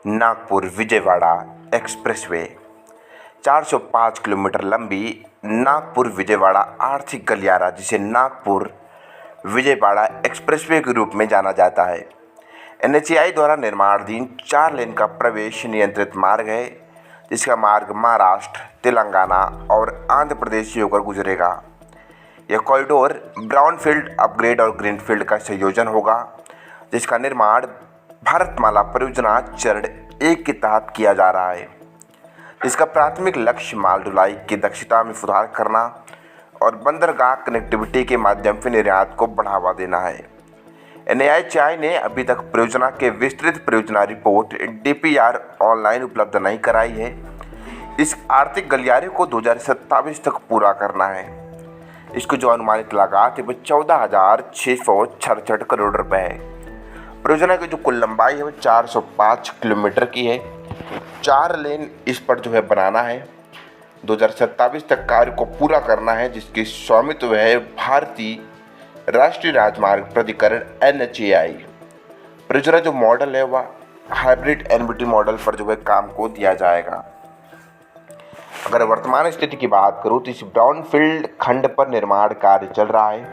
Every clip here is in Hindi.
नागपुर विजयवाड़ा एक्सप्रेसवे 405 किलोमीटर लंबी नागपुर विजयवाड़ा आर्थिक गलियारा, जिसे नागपुर विजयवाड़ा एक्सप्रेसवे के रूप में जाना जाता है, NHAI द्वारा निर्माणाधीन 4 लेन का प्रवेश नियंत्रित मार्ग है, जिसका मार्ग महाराष्ट्र, तेलंगाना और आंध्र प्रदेश से होकर गुजरेगा। यह कॉरिडोर ब्राउनफील्ड अपग्रेड और ग्रीनफील्ड का संयोजन होगा, जिसका निर्माण भारतमाला परियोजना चरण 1 के तहत किया जा रहा है। इसका प्राथमिक लक्ष्य माल ढुलाई की दक्षता में सुधार करना और बंदरगाह कनेक्टिविटी के माध्यम से निर्यात को बढ़ावा देना है। NHAI ने अभी तक परियोजना के विस्तृत परियोजना रिपोर्ट DPR ऑनलाइन उपलब्ध नहीं कराई है। इस आर्थिक गलियारे को 2027 तक पूरा करना है। इसकी जो अनुमानित लागत है वो 14,666 करोड़ रुपए है। परियोजना की जो कुल लंबाई है वो 405 किलोमीटर की है। 4 लेन इस पर जो है बनाना है। 2027 तक कार्य को पूरा करना है, जिसकी स्वामित्व है भारतीय राष्ट्रीय राजमार्ग प्राधिकरण NHAI। परियोजना जो मॉडल है वह हाइब्रिड NBT मॉडल पर जो है काम को दिया जाएगा। अगर वर्तमान स्थिति की बात करूँ तो इस ब्राउनफील्ड खंड पर निर्माण कार्य चल रहा है,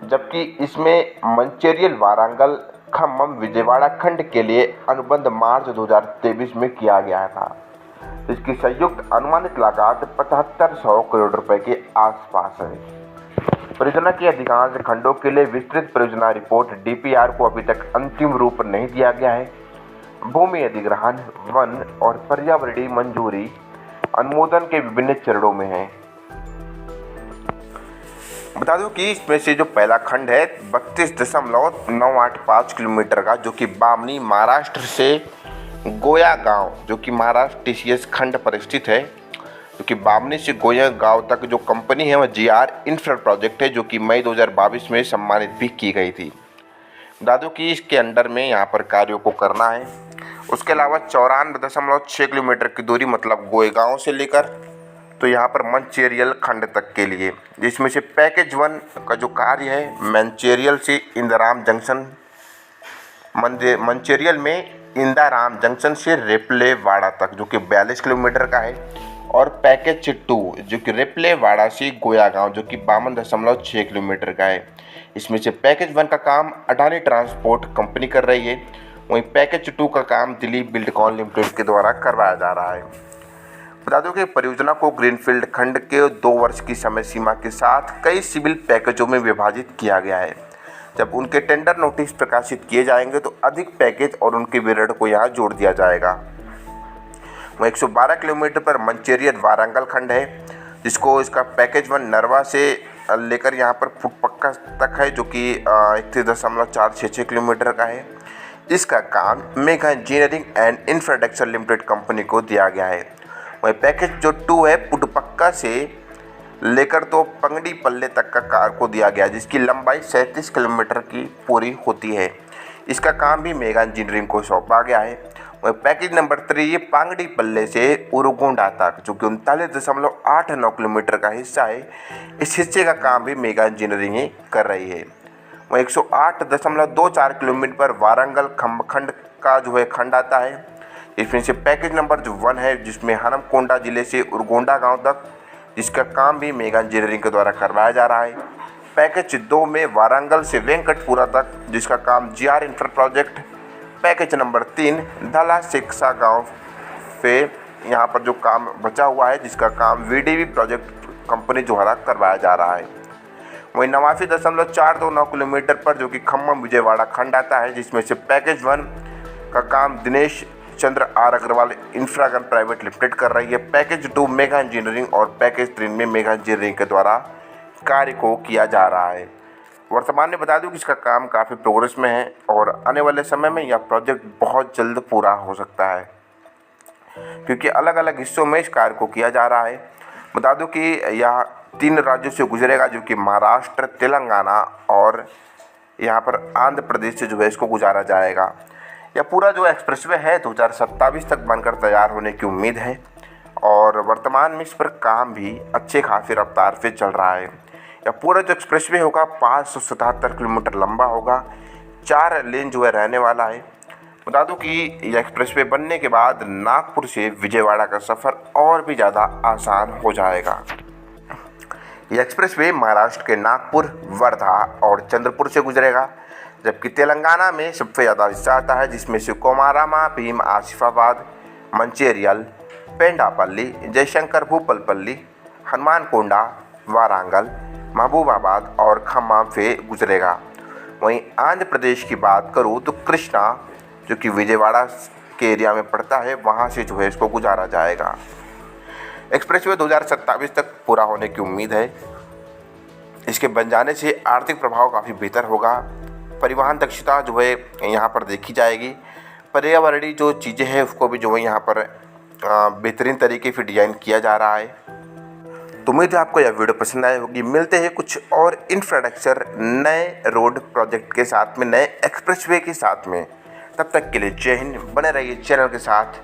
जबकि इसमें मंचेरियल वारंगल खम्मम विजयवाड़ा खंड के लिए अनुबंध मार्च 2023 में किया गया था। इसकी संयुक्त अनुमानित लागत 7500 करोड़ रुपए के आसपास है। परियोजना के अधिकांश खंडों के लिए विस्तृत परियोजना रिपोर्ट DPR को अभी तक अंतिम रूप नहीं दिया गया है। भूमि अधिग्रहण, वन और पर्यावरणीय मंजूरी अनुमोदन के विभिन्न चरणों में है। बता दूं कि इसमें से जो पहला खंड है 32.985 किलोमीटर का, जो कि बामनी महाराष्ट्र से गोया गांव, जो कि महाराष्ट्र TCS खंड पर स्थित है, जो कि बामनी से गोया गांव तक जो कंपनी है वह GR इंफ्रा प्रोजेक्ट है, जो कि मई 2022 में सम्मानित भी की गई थी। बता दूं कि इसके अंडर में यहाँ पर कार्यों को करना है। उसके अलावा 94.6 किलोमीटर की दूरी, मतलब गोयगांव से लेकर तो यहाँ पर मंचेरियल खंड तक के लिए, जिसमें से पैकेज 1 का जो कार्य है मंचेरियल से इंदाराम जंक्शन, मंचेरियल में इंदाराम जंक्शन से रेपलेवाड़ा तक, जो कि 42 किलोमीटर का है, और पैकेज 2 जो कि रेपलेवाड़ा से गोयागांव, जो कि 52.6 किलोमीटर का है। इसमें से पैकेज 1 का काम अडानी ट्रांसपोर्ट कंपनी कर रही है, वहीं पैकेज 2 का काम दिलीप बिल्डकॉन लिमिटेड के द्वारा करवाया जा रहा है। बता दूं कि परियोजना को ग्रीनफील्ड खंड के 2 वर्ष की समय सीमा के साथ कई सिविल पैकेजों में विभाजित किया गया है। जब उनके टेंडर नोटिस प्रकाशित किए जाएंगे तो अधिक पैकेज और उनके विवरण को यहाँ जोड़ दिया जाएगा। वह 112 किलोमीटर पर मंचेरियल वारंगल खंड है, जिसको इसका पैकेज 1 नरवा से लेकर यहाँ पर फुटपक्का तक है, जो कि 31.466 किलोमीटर का है। इसका काम mega engineering and infrastructure limited company को दिया गया है। वही पैकेज जो 2 है पुटपक्का से लेकर तो पंगड़ी पल्ले तक का कार को दिया गया, जिसकी लंबाई 37 किलोमीटर की पूरी होती है। इसका काम भी मेगा इंजीनियरिंग को सौंपा गया है। वही पैकेज नंबर 3 ये पांगड़ी पल्ले से उरुगोंडा तक, जो कि 39.89 किलोमीटर का हिस्सा है, इस हिस्से का काम भी मेगा इंजीनियरिंग ही कर रही है। वही 108.24 किलोमीटर पर वारंगल खंड का जो है खंड आता है। इसमें से पैकेज नंबर जो 1 है, जिसमें हनमकोंडा जिले से उरगोंडा गांव तक, जिसका काम भी मेगा इंजीनियरिंग के द्वारा करवाया जा रहा है। पैकेज 2 में वारंगल से वेंकटपुरा तक, जिसका काम GR infra project. Package number 3 धला सिक्सा गांव से यहाँ पर जो काम बचा हुआ है, जिसका काम VDV प्रोजेक्ट कंपनी द्वारा करवाया जा रहा है। वहीं 89.429 किलोमीटर पर जो कि खम्मम विजयवाड़ा खंड आता है, जिसमें से पैकेज 1 का काम Dinesh Chandra R Agarwal इंफ्रागन private limited कर रही है। पैकेज 2 मेगा इंजीनियरिंग और पैकेज 3 में मेगा इंजीनियरिंग के द्वारा कार्य को किया जा रहा है। वर्तमान में बता दूं कि इसका काम काफ़ी प्रोग्रेस में है और आने वाले समय में यह प्रोजेक्ट बहुत जल्द पूरा हो सकता है, क्योंकि अलग अलग हिस्सों में इस कार्य को किया जा रहा है। बता दूं कि यह 3 राज्यों से गुजरेगा, जो कि महाराष्ट्र, तेलंगाना और यहाँ पर आंध्र प्रदेश से जो है इसको गुजारा जाएगा। यह पूरा जो एक्सप्रेसवे है 2027 तक बनकर तैयार होने की उम्मीद है और वर्तमान में इस पर काम भी अच्छे खासी रफ्तार से चल रहा है। यह पूरा जो एक्सप्रेसवे होगा 577 किलोमीटर लंबा होगा, 4 लेन जो है रहने वाला है। बता दूं कि यह एक्सप्रेसवे बनने के बाद नागपुर से विजयवाड़ा का सफ़र और भी ज़्यादा आसान हो जाएगा। यह एक्सप्रेसवे महाराष्ट्र के नागपुर, वर्धा और चंद्रपुर से गुजरेगा, जबकि तेलंगाना में सबसे ज़्यादा हिस्सा आता है, जिसमें से कोमारामा, भीम, आसिफाबाद, मंचेरियल, पेंडापल्ली, जयशंकर, भूपलपल्ली, हनुमानकोंडा, वारंगल, महबूबाबाद और खम्मम से गुजरेगा। वहीं आंध्र प्रदेश की बात करूँ तो कृष्णा, जो कि विजयवाड़ा के एरिया में पड़ता है, वहाँ से जो है इसको गुजारा जाएगा। एक्सप्रेसवे 2027 तक पूरा होने की उम्मीद है। इसके बन जाने से आर्थिक प्रभाव काफ़ी बेहतर होगा। परिवहन दक्षता जो है यहाँ पर देखी जाएगी। पर्यावरणीय जो चीज़ें हैं उसको भी जो है यहाँ पर बेहतरीन तरीके से डिज़ाइन किया जा रहा है। तो उम्मीद है आपको यह वीडियो पसंद आई होगी। मिलते हैं कुछ और इंफ्रास्ट्रक्चर नए रोड प्रोजेक्ट के साथ में, नए एक्सप्रेसवे के साथ में। तब तक के लिए जय हिंद। बने रहिए चैनल के साथ।